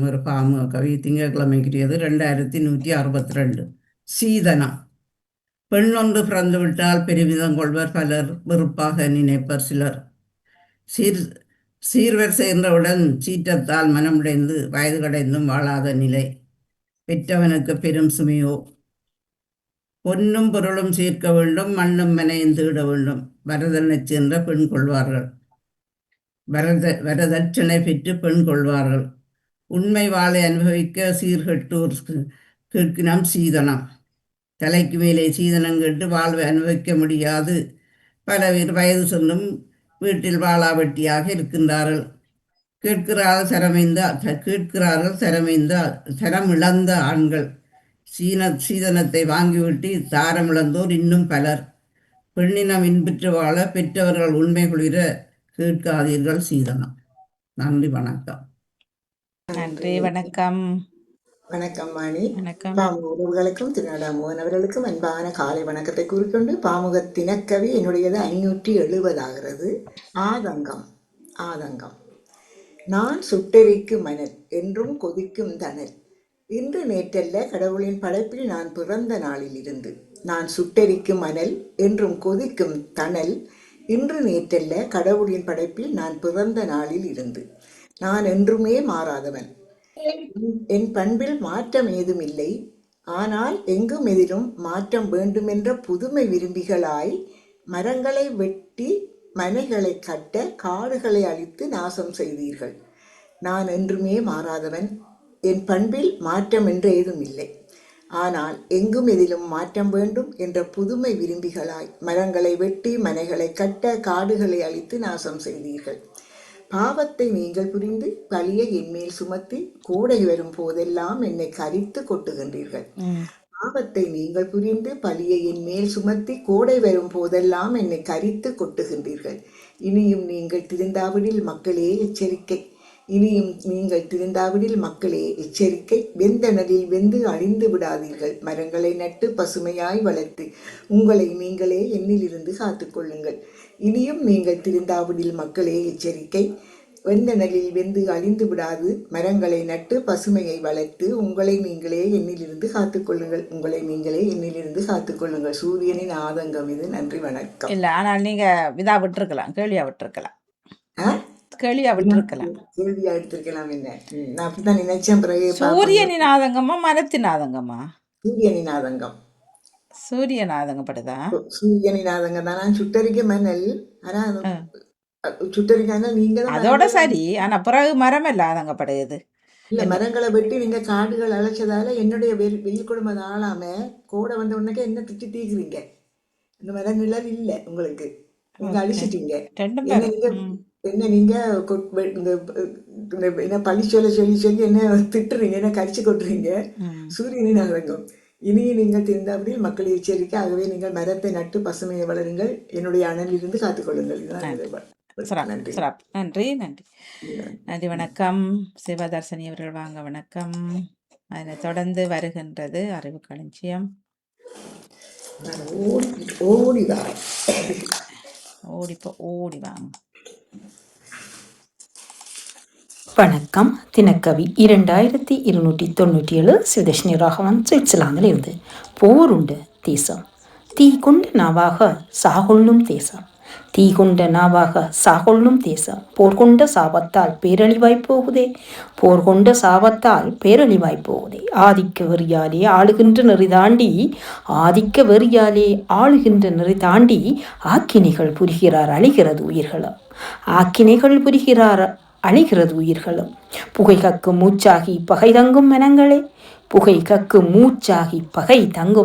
ஒரு பாமு கவி திங்கட்கிழமைக்குரியது 2162. சீதனம். பெண்ணொன்று பிறந்து விட்டால் பெருமிதம் கொள்வர் பலர், வெறுப்பாக நினைப்பர் சிலர். சீர் சீர்வர் சேர்ந்தவுடன் சீற்றத்தால் மனமுடைந்து வயது கடைந்தும் வாழாத நிலை. பெற்றவனுக்கு பெரும் சுமையோ. பொன்னும் பொருளும் சேர்க்க வேண்டும், மண்ணும் மனையும் தேட வேண்டும். வரதனைச் சென்ற பெண் கொள்வார்கள். வரதட்சணை பெற்று பெண் கொள்வார்கள். உண்மை வாழை அனுபவிக்க சீர்கெட்டோர் கேட்கினம் சீதனம். தலைக்கு மேலே சீதனம் கேட்டு வாழ்வை அனுபவிக்க முடியாது. பல பேர் வயது சென்றும் வீட்டில் வாழாவட்டியாக இருக்கின்றார்கள். கேட்கிறார்கள் சரம் இழந்த ஆண்கள். சீதனத்தை வாங்கிவிட்டு தாரம் இழந்தோர் இன்னும் பலர். பெண்ணினம் இன்புற்று வாழ பெற்றவர்கள் உண்மை குளிர கேட்காதீர்கள் சீதனம். நன்றி, வணக்கம். நன்றி, வணக்கம். வணக்கம் மாணி. வணக்கம். பாமுகர்களுக்கும் திருநாடாமோகன் அவர்களுக்கும் அன்பான காலை வணக்கத்தை கூறிக்கொண்டு, பாமுக தினக்கவி என்னுடையது 570 ஆகிறது. ஆதங்கம். நான் சுட்டெரிக்கும் மணல் என்றும் கொதிக்கும் தணல். இன்று நேற்றல்ல கடவுளின் படைப்பில் நான் பிறந்த நாளில் இருந்து. நான் சுட்டெரிக்கும் மணல் என்றும் கொதிக்கும் தணல். இன்று நேற்றல்ல கடவுளின் படைப்பில் நான் பிறந்த நாளில் இருந்து. நான் என்றுமே மாறாதவன். என் பண்பில் மாற்றம் ஏதும் இல்லை. ஆனால் எங்கும் எதிலும் மாற்றம் வேண்டுமென்ற புதுமை விரும்பிகளாய் மரங்களை வெட்டி மனைகளை கட்ட காடுகளை அழித்து நாசம் செய்தீர்கள். நான் என்றுமே மாறாதவன். என் பண்பில் மாற்றம் என்று ஏதும் இல்லை. ஆனால் எங்கும் எதிலும் மாற்றம் வேண்டும் என்ற புதுமை விரும்பிகளாய் மரங்களை வெட்டி மனைகளை கட்ட காடுகளை அழித்து நாசம் செய்தீர்கள். பாவத்தை நீங்கள் புரிந்து பழியை என்மேல் சுமத்தி கோடை வரும் போதெல்லாம் என்னை கரித்து கொட்டுகின்றீர்கள். பாவத்தை நீங்கள் புரிந்து பழியை என் மேல் சுமத்தி கோடை வரும் போதெல்லாம் என்னை கரித்து கொட்டுகின்றீர்கள். இனியும் நீங்கள் திருந்தாவிடில் மக்களே எச்சரிக்கை. வெந்தனலில் வெந்து அழிந்து விடாதீர்கள். மரங்களை நட்டு பசுமையாய் வளர்த்து உங்களை நீங்களே என்னிலிருந்து காத்துக்கொள்ளுங்கள். இனியும் நீங்கள் திருந்தாவிடில் மக்களே எச்சரிக்கை. வெந்தனலில் வெந்து அழிந்து விடாது மரங்களை நட்டு பசுமையை வளர்த்து உங்களை நீங்களே என்னிலிருந்து காத்துக்கொள்ளுங்கள். சூரியனின் ஆதங்கம் இது. நன்றி, வணக்கம். இல்ல, ஆனால் நீங்க இதா விட்டுருக்கலாம், கேள்வியா விட்டுருக்கலாம். என்ன நான் அப்படித்தான் நினைச்சேன். பிறகு சூரியனின் ஆதங்கமா மரத்தின் ஆதங்கமா? சூரியனின் ஆதங்கம். சூரியன் ஆதங்கப்படுதா? சூரியனின் ஆதங்கம் தான். நான் சுட்டரிக்க மணல். ஆனா சுட்டரிக்கான நீங்க அதோட சரி. ஆனா பிறகு மரம் எல்லாம் ஆதங்கப்படுது. இல்ல, மரங்களை வெட்டி நீங்க காடுகள் அழைச்சதால என்னுடைய வெயில் குடும்பம் ஆளாம கோடை வந்த உடனே என்ன திட்டி தீக்குறீங்க. இந்த மர நிழல் இல்ல உங்களுக்கு, நீங்க அழிச்சிட்டீங்க. என்ன நீங்க என்ன பழி சொல்லி என்ன திட்டுறீங்க, என்ன கரிச்சு கொட்டுறீங்க. சூரியனின் ஆதங்கம். இனியும் நீங்கள் திருந்தாபடி மக்கள் எச்சரிக்கை. ஆகவே நீங்கள் மரத்தை நட்டு பசுமையை வளருங்கள், என்னுடைய அனலிலிருந்து காத்துக்கொள்ளுங்கள். நன்றி. வணக்கம். சிவதர்சனி அவர்கள் வாங்க. வணக்கம். அதனை தொடர்ந்து வருகின்றது அறிவு களஞ்சியம். ஓடி வாங்க. வணக்கம். தினக்கவி 2297 சிவதர்ஷினி ராகவன், சுவிட்சர்லாந்தில் இருந்து. போருண்ட தேசம், தீ கொண்ட நாவாக சாகொள்ளும் தேசம். தீ கொண்ட நாவாக சாகொள்ளும் தேசம். போர்கொண்ட சாபத்தால் பேரழிவாய் போகுதே. ஆதிக்க வெறியாலே ஆளுகின்ற நெறி தாண்டி ஆக்கினைகள் புரிகிறார் அழிகிறது உயிர்களும். புகை கக்கு மூச்சாகி பகை தங்கும்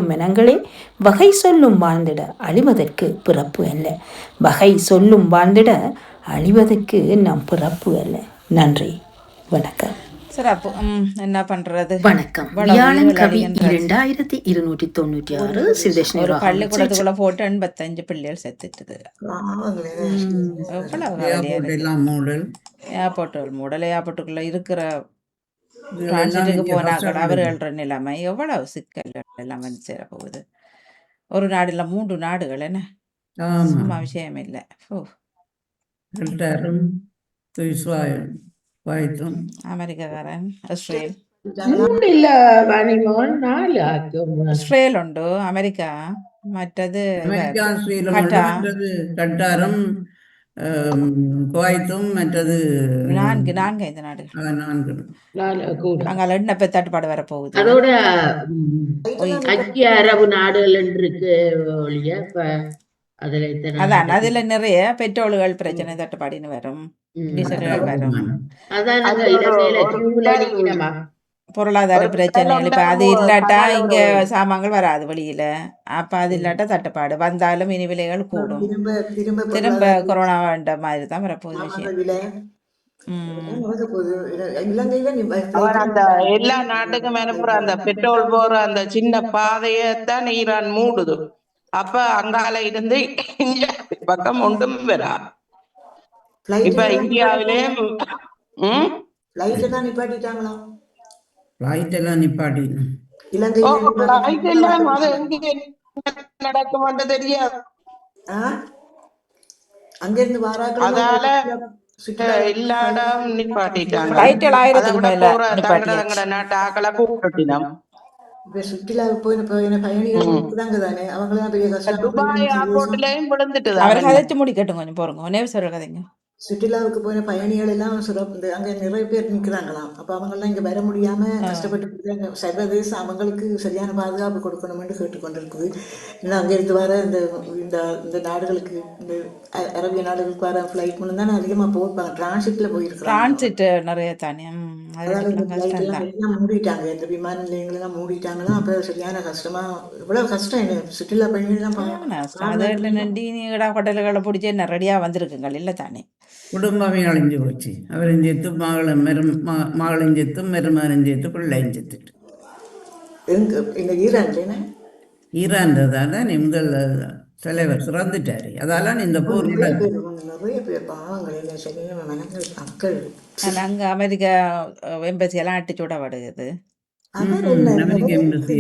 மனங்களே. வகை சொல்லும் வாழ்ந்திட அழிவதற்கு பிறப்பு அல்ல. நம் பிறப்பு அல்ல. நன்றி, வணக்கம். சிறப்பு. என்ன பண்றது? வணக்கம். வியாழன் கவி 2296 சிவதர்ஷினி ராகவன். பள்ளிக்கூடத்துக்குள்ள போட்டு 85 பிள்ளைகள் செத்துட்டுது. ஏர்போர்ட்டுக்குள்ள இருக்கிற டிரான்சிட்டுக்கு போனாக்கள் அவர்கள நிலைமை எவ்வளவு சிக்கல் எல்லாம் வந்து சேரப்போகுது. ஒரு நாடு இல்ல 3 நாடுகள். என்ன சும்மா விஷயம் இல்லை. குவைத்தும் அமெரிக்காக்காரன் இஸ்ரேல் மூணு இல்ல வாணிமோகன் 4 ஆக்கும். இஸ்ரேல் உண்டு அமெரிக்கா மற்றது அமெரிக்கா ஸ்ரீலம் உண்டு, கட்டா மற்றது கட்டாரும் குவைத்தும், மற்றது 4 நாடுகள் 4. 4 கூட. அங்கால எண்ணெய் தட்டுப்பாடு வரப்போகுது. அதோட ஐக்கிய அரபு நாடுகள் இருக்கு ஒழிய இப்ப அதுல இத்தனை அதான் நாடு. அதுல நிறைய பெட்ரோல்கள் பிரச்சனை தட்டுப்பாடுன்னு வரும், டீசல்கள் வரும், அதான் நாங்க இலங்கையில கியூல நிக்கிறோமா. பொருளாதார பிரச்சனைகள். இப்ப அது இல்லாட்டா இங்க சாமான்கள் வராது வெளியில. அப்ப அது இல்லாட்டா தட்டுப்பாடு வந்தாலும் இனி விலைகள் கூடும். திரும்ப கொரோனான்ற மாதிரி தான் வரப்போகுது விஷயம். அவர் அந்த எல்லா நாட்டுக்கும் அனுப்புற அந்த பெட்ரோல் போற அந்த சின்ன பாதையத்தான் ஈரான் மூடுது. அப்ப அங்கால இருந்து இந்தியா பக்கம் ஒன்றும் வரா. இப்ப இந்தியாவிலே ஃப்ளைட் எல்லாம் நிப்பாட்டி எல்லாம் அது எங்க நடக்கும் தெரியாது. அங்கிருந்து அதால எல்லா இடம் நிப்பாட்டிட்டாங்க. ஃப்ளைட்டுகள் 1000க்கு மேல போற நிப்பாட்டியாச்சு. தங்கட நாட்டு ஆக்களை கூப்பிட்டுட்டினோம். இப்ப சுற்றுலாவுக்கு போயின பயணிகள் தானே அவங்களாம் பெரிய கஷ்டம். துபாய் ஏர்போர்ட்லயும் விழுந்துட்டு அவர் கதைச்சு முடிக்கட்டும் கொஞ்சம் போறோங்க. நேவிசர் கதைங்க. சுற்றுலாவுக்கு போன பயணிகள் எல்லாம் சிறப்பு அங்கே நிறைய பேர் நிற்கிறாங்களாம். அப்போ அவங்கெல்லாம் இங்கே வர முடியாமல் கஷ்டப்பட்டு சர்வதேசம் அவங்களுக்கு சரியான பாதுகாப்பு கொடுக்கணும்னு கேட்டுக்கொண்டிருக்குது. ஏன்னா அங்கேருந்து வர இந்த நாடுகளுக்கு, இந்த அரபிய நாடுகளுக்கு வர ஃப்ளைட் மூலம் தானே அதிகமாக போயிருப்பாங்க. டிரான்சிட்டில் போயிருக்காங்க. டிரான்சிட் நிறைய தானே. அதாவது இந்த ஃப்ளைட் எல்லாம் மூடிட்டாங்க, இந்த விமான நிலையங்களெல்லாம் மூடிட்டாங்கன்னா அப்போ சரியான கஷ்டமாக, இவ்வளோ கஷ்டம் என்ன சுற்றுலா பயணிகள்லாம் ஹோட்டல்களை பிடிச்சி நிறையா வந்திருக்குங்கள் இல்லை தானே. குடும்பமே அழிஞ்சு போச்சு. அவரும் செத்து, மகளும் செத்து, மருமகனும் செத்து, பிள்ளையும் செத்துட்டு. ஈரான் தான் முதல் தலைவர் சிறந்துட்டாரு. அதெல்லாம் இந்த போர் நிறைய பேர் பாவங்கள் மக்கள் அங்கே அமெரிக்கா எம்பசி எல்லாம் அடிச்சு விடப்படுது. அமெரிக்க எம்பசி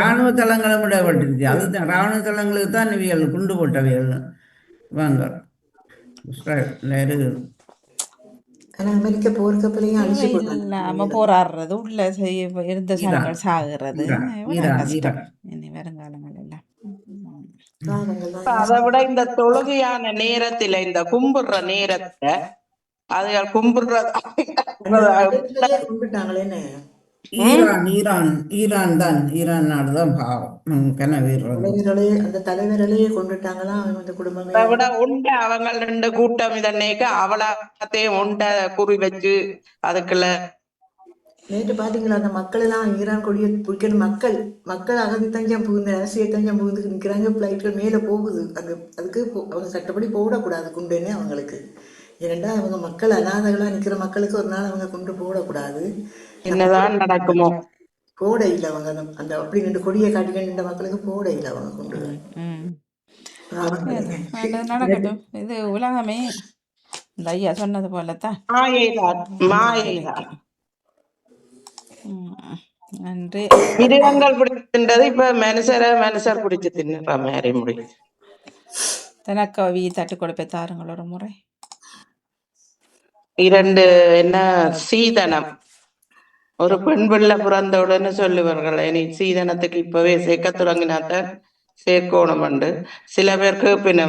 ராணுவ தளங்களும் விடப்பட்டுருச்சு. அதுதான் ராணுவ தளங்களுக்கு தான் இவியல் குண்டு போட்டவைகள் வாங்க. அமெரிக்க போர்க்கப்பலையும் அழிச்சு நம்ம போராடுறது உள்ள இருந்த சனங்கள் சாகுறது கஷ்டம் இனி வருங்காலங்கள் எல்லாம். அதை விட இந்த தொழுகையான நேரத்துல, இந்த கும்பிடுற நேரத்துல அது கும்பிடுறது கும்பிட்டாங்களேன்னு ஈரான் நாடுதான் பாவம். அந்த தலைவர்களையே கொண்டுட்டாங்களா அந்த குடும்பமே. விட உண்ட அவங்க 2 கூட்டம் இதன்னைக்கு அவளாத்தையும் உண்ட குறி வச்சு அதுக்குள்ள நேற்று பாத்தீங்களா அந்த மக்கள் எல்லாம் ஈரான் கொடியை பிடிக்கணும். மக்கள் அகதி தஞ்சம் புகுந்து, அரசியல் தஞ்சம் புகுந்து நிற்கிறாங்க. பிளைட்கள் மேல போகுது. அதுக்கு அவங்க சட்டப்படி போடக்கூடாது குண்டுன்னு அவங்களுக்கு. ஏனெண்டா அவங்க மக்கள் அநாதைகளா நிக்கிற மக்களுக்கு ஒரு நாள் அவங்க கொண்டு போடக்கூடாது. என்னதான் நடக்குமோ போட இல்லை அவங்க அந்த அப்படி 2 கொடியை காட்டிக்கின்ற மக்களுக்கு போட இல்லை அவங்க கொண்டு. நடக்கட்டும். இது உலகமே இந்த ஐயா சொன்னது போலத்தான் நன்றி. மிருகங்கள் பிடிக்கின்றது இப்ப மனுஷர் பிடிச்சு தின்னுற மாதிரி முடியும். தனக்கவி தட்டு கொடுப்பை தாருங்கள் ஒரு முறை. 2 என்ன சீதனம், ஒரு பெண் பிள்ளை பிறந்த உடனே சொல்லுவார்கள் இனி சீதனத்துக்கு இப்பவே சேர்க்க தொடங்கினாத்தான் சேர்க்கணும் உண்டு. சில பேருக்கு பின்ன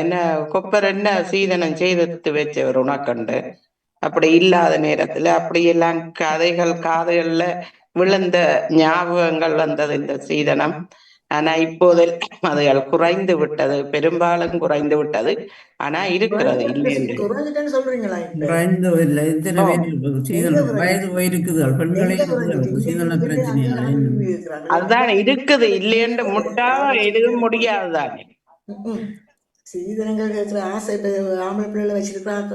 என்ன கொப்பர் என்ன சீதனம் செய்து வச்சவர் உனக்கண்டு. அப்படி இல்லாத நேரத்துல அப்படியெல்லாம் கதைகள் காதுகள்ல விழுந்த ஞாபகங்கள் வந்தது இந்த சீதனம். ஆனா இப்போதில் அதுகள் குறைந்து விட்டது, பெரும்பாலும் குறைந்து விட்டது. ஆனா இருக்கிறது இல்லை என்று அதுதான் இருக்குது, இல்லையென்று முட்டாவ எதுவும் முடியாதுதானே. சீதனங்கள் கேட்கிற ஆசை ஆம்பளை பிள்ளைகளை வச்சிருக்கிறாங்க.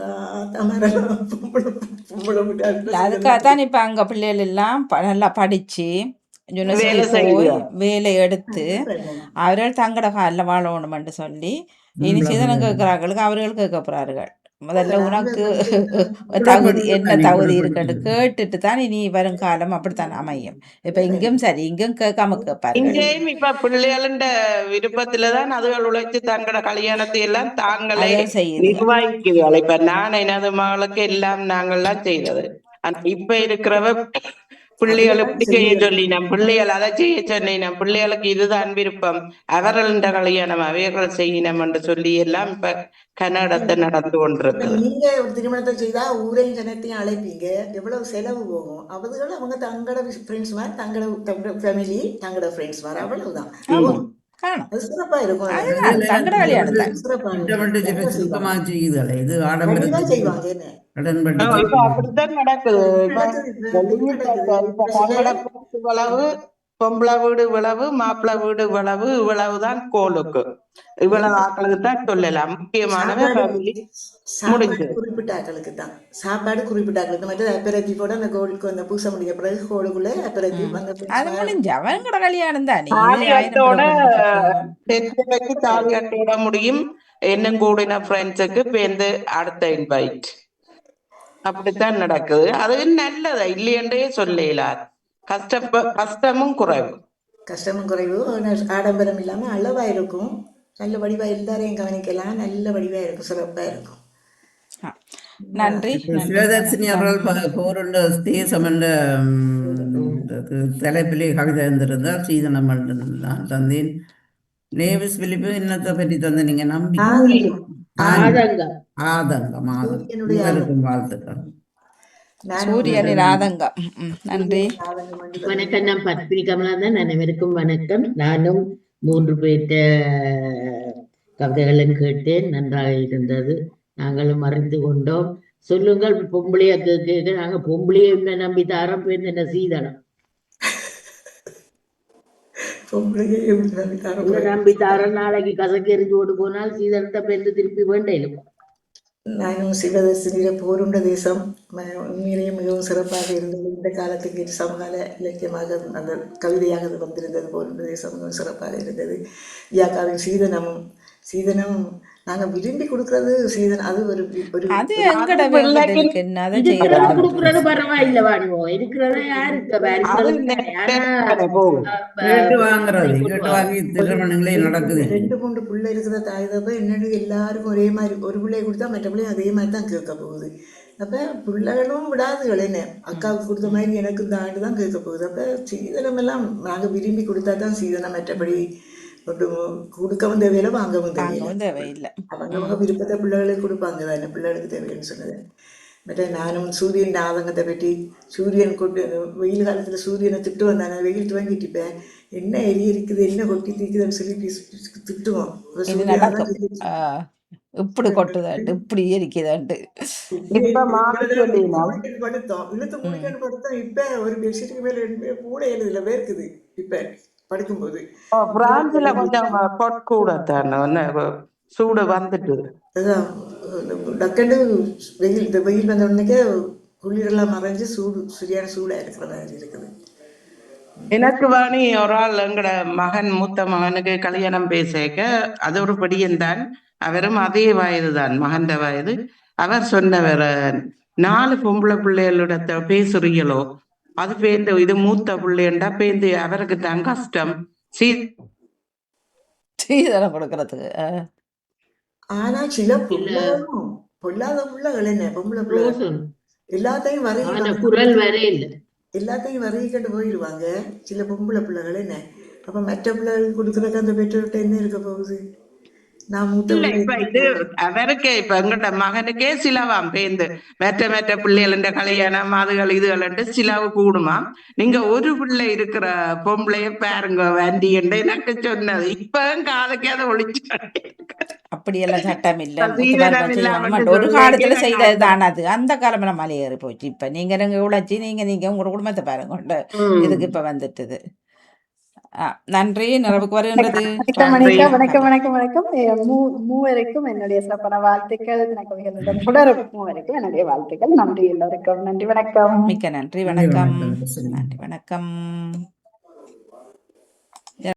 அதுக்காகத்தான் இப்ப அங்க பிள்ளைகள் எல்லாம் நல்லா படிச்சு போய் வேலை எடுத்து அவர்கள் தங்கட காலில் வாழணும்னு சொல்லி இனி சீதனம் கேட்கிறார்களுக்கு அவர்கள் கேட்க போறார்கள். முதல்ல நாங்க உனக்கு படிச்சிருக்கோம். தகுதி என்ன தகுதி விடப்பட்டது இருக்குன்னு கேட்டுட்டு தான் இனி வரும் காலம் அப்படித்தான் அமையும். இப்ப இங்கும் சரி, இங்கும் கேட்காம கேட்பார்கள். இங்கேயும் இப்ப பிள்ளைகள விருப்பத்துலதான் அதுகள் உழைச்சு தங்களோட கல்யாணத்தை எல்லாம் தாங்களே அதான் செய்யுது. நிர்வாகிக்குதுகள். இப்ப நான் எனது மகளுக்கு எல்லாம் நாங்கள்லாம் செய்தது. ஆனா இப்ப இருக்கிறவ பிள்ளைகள் இப்படி செய்ய சொல்லினோம், பிள்ளைகள் அதை செய்ய சொன்னோம், பிள்ளைகளுக்கு இதுதான் விருப்பம், அவர்கள் கல்யாணம் அவைகள் செய்யணும் என்று சொல்லி எல்லாம் இப்ப கன்னடத்தை நடந்து இப்ப கொண்டிருக்குது. நீங்க ஒரு திருமணத்தை செய்தா ஊரையும் ஜனத்தையும் அழைப்பீங்க, எவ்வளவு செலவு போகும். அவர்கள் அவங்க தங்களோட ஃப்ரெண்ட்ஸ் மாதிரி, தங்களோட ஃபேமிலி, தங்களோட ஃப்ரெண்ட்ஸ் மாதிரி, அவ்வளவுதான். ஆமா காணும். அது சிறப்பா இருக்கும். அது அதுதான் தங்கட கல்யாணம் தான். சிறப்பா திட்டமிட்டு இருக்கும். சுருக்கமாக செய்யுதலை இது கண்டிப்பா ஆடம்பரத்துக்கு செய்வாங்க. என்ன கடன்பட்டு இப்ப அப்படித்தான் நடக்குது. இப்ப இப்ப தங்கட விளவு, பொம்பளை வீடு விளவு, மாப்பிள்ளை வீடு விளவு, இவ்வளவுதான் கோலுக்கு, இவ்வளவு ஆக்களுக்கு தான் சொல்லலாம். முக்கியமானவே ஃபேமிலி சாப்பாடு முடிஞ்சு. குறிப்பிட்ட ஆட்களுக்கு தான். சாப்பாடு குறிப்பிட்ட ஆட்களுக்கு மற்ற அப்பரத்தி போட அந்த கோலுக்கு அந்த பூசை முடிஞ்ச பிறகு கோலுக்குள்ள அப்பரத்தி அது முடிஞ்ச அவங்கட கல்யாணம் தான். தாலியட்டோட தெற்கு தாலியட்டோட முடியும். என்ன கூடின ஃப்ரெண்ட்ஸுக்கு பேருந்து அடுத்த இன்வைட். அப்படித்தான் நடக்குது. அது நல்லதா இல்லையென்றே சொல்லலார். கஷ்டமும் குறைவு. கஷ்டமும் குறைவு, ஆடம்பரம் இல்லாம அளவா இருக்கும். நல்ல வடிவா எல்லாரையும் கவனிக்கலாம். நல்ல வடிவா இருக்கும், சிறப்பா இருக்கும். நன்றி. சிவதர்சினி அவர்கள் போருண்ட தேசம் என்ற தலைப்பிலே கவிதை இருந்திருந்தால் சீதனம் தான் தந்தேன். நேவிஸ் பிலிப்பு என்னத்தை பற்றி தந்த நீங்க நம்பி ஆதங்கம். ஆதங்கம் உங்களுக்கும் வாழ்த்துக்கள். சூரியனின் ஆதங்கம். நன்றி. வணக்கம். நான் பத்மினி கமலா தான். அனைவருக்கும் வணக்கம். நானும் 3 பேர்ட்ட கவிதைகளும் கேட்டேன். நன்றாக இருந்தது. நாங்களும் அறிந்து கொண்டோம். சொல்லுங்கள், பொம்பளைய கேட்க நாங்க பொம்பளைய என்ன நம்பி தாரம் பேர் என்ன சீதனம் நம்பி தாரம். நாளைக்கு கசக்கெறிஞ்சு ஓடு போனால் சீதனத்தை பேருந்து திருப்பி வேண்டையிலும். நானும் சிவதர்சினியில போருண்ட தேசம் உண்மையிலேயே மிகவும் சிறப்பாக இருந்தது. இந்த காலத்துக்கு சமகால இலக்கியமாக அந்த கவிதையாக வந்திருந்தது. போருண்ட தேசம் மிகவும் சிறப்பாக இருந்தது. யாக்காவின் சீதனம் நாங்க விரும்பி கொடுக்கறது சீதனம். அது ஒரு அது எங்கட வேலைக்கு என்னதான் இருக்கிறது கொடுக்கறது பரவாயில்ல. வாடுவோம் இருக்கிறத யாருக்கு கேட்டு வாங்கி திருமணங்களே நடக்குது. 2-3 பிள்ளை இருக்கிற தாய்தப்ப என்னன்னு எல்லாருக்கும் ஒரே மாதிரி ஒரு பிள்ளையை கொடுத்தா மற்ற பிள்ளையும் அதே மாதிரி தான் கேட்க போகுது. அப்ப பிள்ளைகளும் விடாதுகள். என்ன அக்காவுக்கு கொடுத்த மாதிரி எனக்கு இந்த ஆண்டு தான் கேட்க போகுது. அப்ப சீதனம் எல்லாம் நாங்க விரும்பி கொடுத்தா தான் சீதனம். மற்றபடி கொடுக்கவும் தேவையில்லை, வாங்கவும் தேவையில்லை. அவங்க விருப்பத்தை பிள்ளைகளுக்கு கொடுப்பாங்க தானே, பிள்ளைகளுக்கு தேவைன்னு சொன்னது. மற்ற நானும் சூரியன் ஆதங்கத்தை பற்றி, சூரியன் கொண்டு வெயில் காலத்துல சூரியனை திட்டு வந்தானே, வெயில் துவங்கிட்டுப்பேன், என்ன எரி இருக்குது, என்ன கொட்டி தீக்குதுன்னு சொல்லி திட்டுவோம். இப்படி கொட்டுதாண்டு, இப்படி எரிக்குதாண்டு. படுத்தோம், இழுத்து முடிக்கன்னு படுத்தோம். இப்ப ஒரு பெட்ஷீட்டுக்கு மேல கூட எழுதுல வேர்க்குது. இப்ப படுக்கும்போது பிரான்ஸ்ல கொஞ்சம் சூடு வந்துட்டு டக்குன்னு வெயில் வந்த உடனே குளிரெல்லாம் மறைஞ்சு சரியான சூடா இருக்கிற மாதிரி இருக்குது. எனக்கு வாணி ஒரு ஆள் எங்கட மூத்த மகனுக்கு கல்யாணம் பேசக்க, அது ஒரு படியன்தான். அவரும் அதே வயதுதான், மகண்ட வயது. அவர் சொன்னவர் 4 பொம்பளை பிள்ளைகளோட பேசுறீங்களோ, அது பேருந்து இது மூத்த பிள்ளைண்டா பேருந்து அவருக்கு தான் கஷ்டம் சீதனம் கொடுக்கறதுக்கு. ஆனா சில பொல்லாத பிள்ளைகள் என்ன பொம்பளை பிள்ளை எல்லாத்தையும் வரையிட்டு போயிடுவாங்க. சில பொம்பளை பிள்ளைகள் என்ன. அப்ப மற்ற பிள்ளைகள் கொடுக்கறதுக்கு அந்த பெற்றோர்கிட்ட என்ன இருக்க போகுது? அவருக்கே இப்ப எங்கிட்ட மகனுக்கே சிலவாம் பேந்து மற்ற பிள்ளைகள கல்யாணம் அதுகள் இதுகள் சிலவு கூடுமா. நீங்க ஒரு பிள்ளை இருக்கிற பொம்பளைய பாருங்க வேண்டி என்று எனக்கு சொன்னது. இப்ப காதுக்கே அதை ஒழிச்சு. அப்படியெல்லாம் சட்டம் இல்ல. ஒரு காலத்துல செய்ததுதான் அது. அந்த காலம் நம்ம மலையேறி போச்சு. இப்ப நீங்க உழைச்சி நீங்க உங்க குடும்பத்தை பாருங்க. இதுக்கு இப்ப வந்துட்டுது. நன்றி. நிறைவுக்கு வருகின்றது. வணக்கம். மூவருக்கும் என்னுடைய சிறப்பான வாழ்த்துக்கள். தொடரும் மூவருக்கும் என்னுடைய வாழ்த்துக்கள். நன்றி எல்லோருக்கும். நன்றி, வணக்கம். மிக்க நன்றி, வணக்கம். நன்றி, வணக்கம்.